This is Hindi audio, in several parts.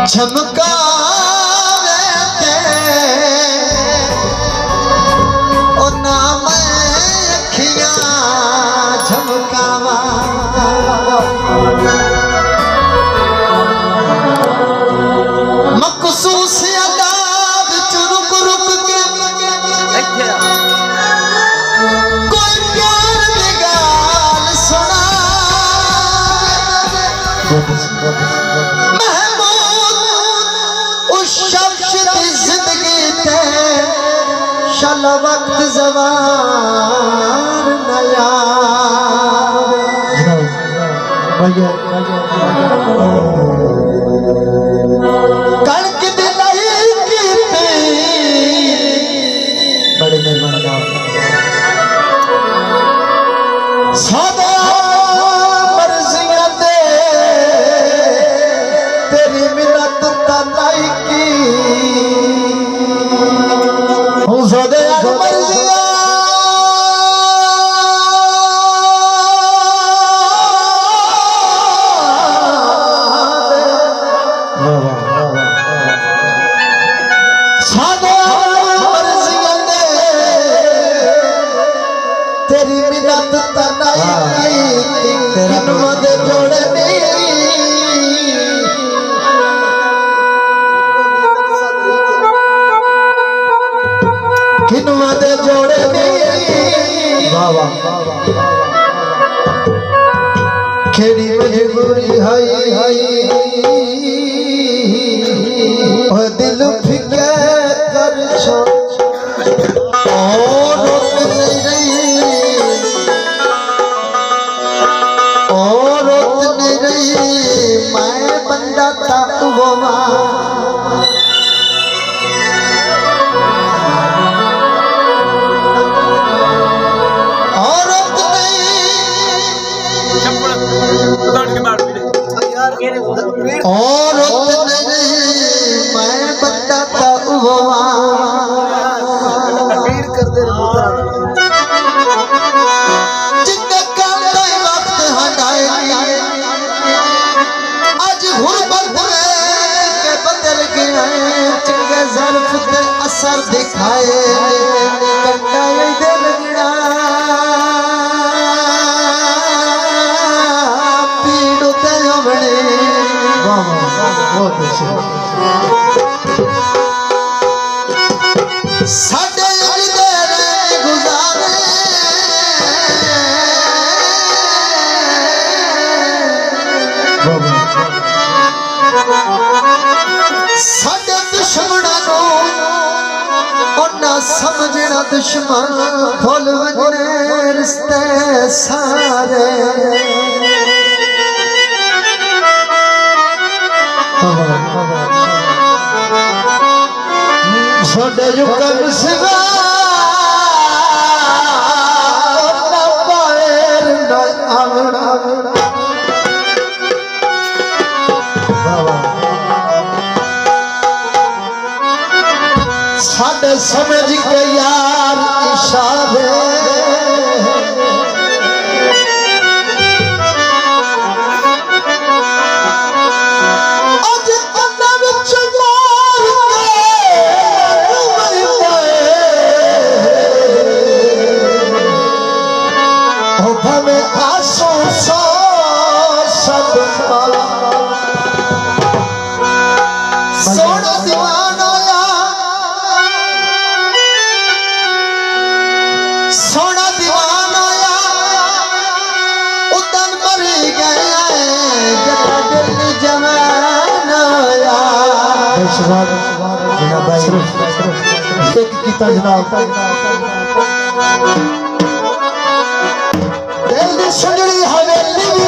झमकावे ते ओ नाम अखियां झमकावा मखसूस अदाब च रुक रुक के कोई प्यार दी गाल सुना शाला वक्त जवान नया कणक दिलाई की बड़े मेहमान सादा मर्जियां दे तेरी मिन्नत तलाई की तेरी मिन्नत तनाई किनवत जोड़नी किनवत जोड़नी खेड़ी मजबूरी है दिल फिके कर छो मैं बंदा था वो औरत नहीं मैं बंदा था वो असर दिखाए पीड़ बड़े साडे गुजारे साडे दुश्मना ना समझना दुश्मन भूल वजने रिश्ते सारे छोड़े युगम सिवा ना पाएर न आवड़ा साडे समझ के यार इशारे आंसू सो सब सोना दीवाना सोना दीवाना उतन मरी गया दिल जमाना एक गीता जनाब दिल दी सुंदरी हवेली भी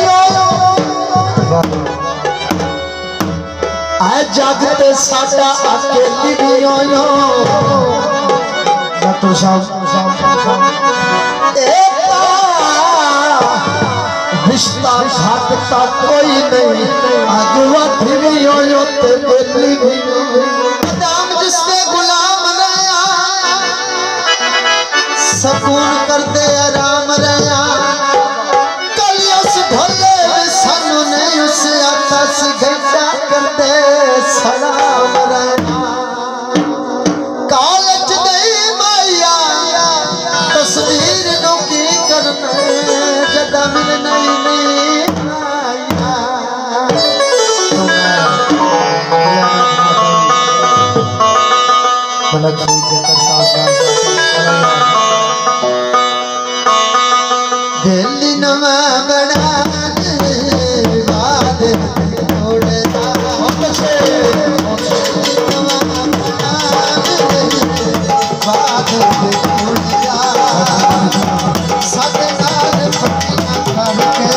आए जागते साडा अकेली भी आयो डॉक्टर साहब रिश्ता घाटता कोई नहीं अगवा भी आयो ते बेली भी दाम जिसने गुलाम रहा सकून करते आराम रहा कल उस भले सानू नहीं उस आता सी घंटा करते लक्ष्मी के प्रसाद दिल्ली नमा बना बाद छोड़दा बाद छोड़दा साडे नाल पट्टियां करके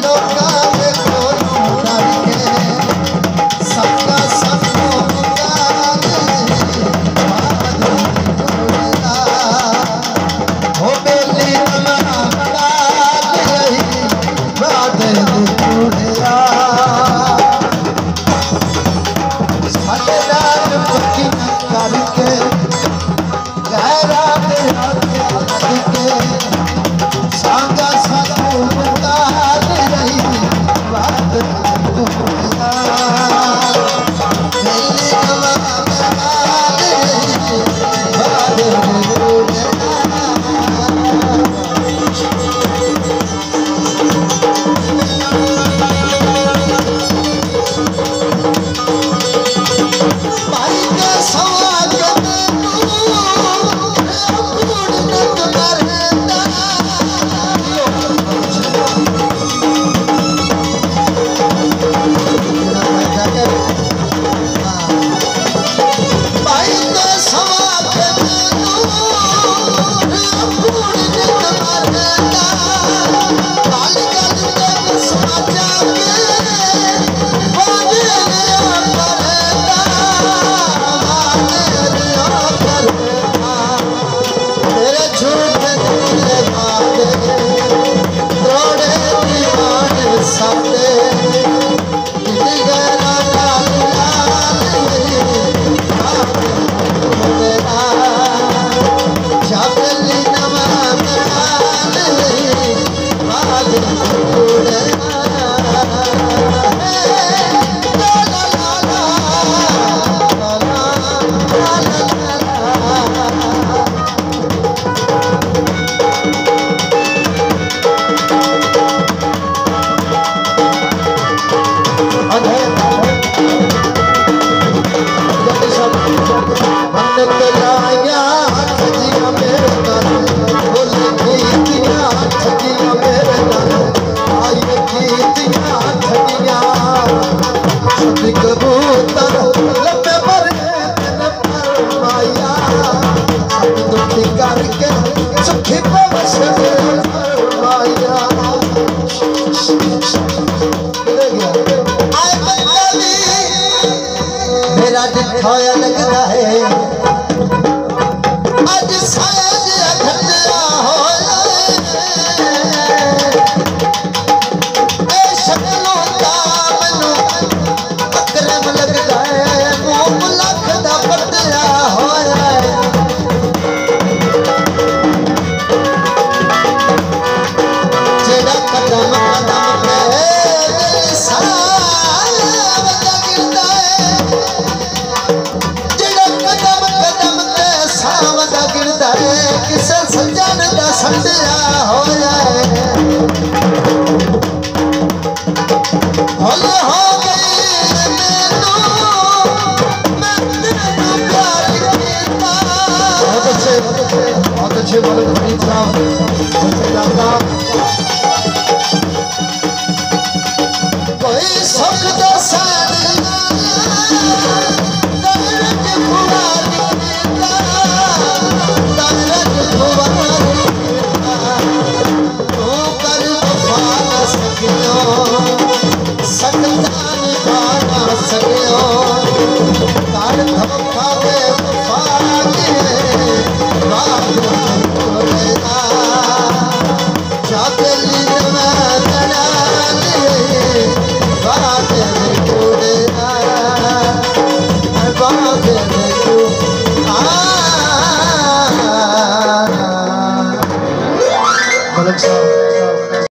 लोकां दे कोलों डर के सबका सबको मेरा दिखाया लगता है अज साज अखंडा होया ए शक्लों दा मैनू अकरम लगदा है मुंह लख दा पटिया होया जेड़ा कदम कदम पे संडिया हो जाए होले हो गई मैं तेनू प्यार कीता बहुत अच्छे बोले धनी साहब कोई सुख दा सानिया दर्द खुआरी कीता दर्द खुआरी सकता निभाना सकियो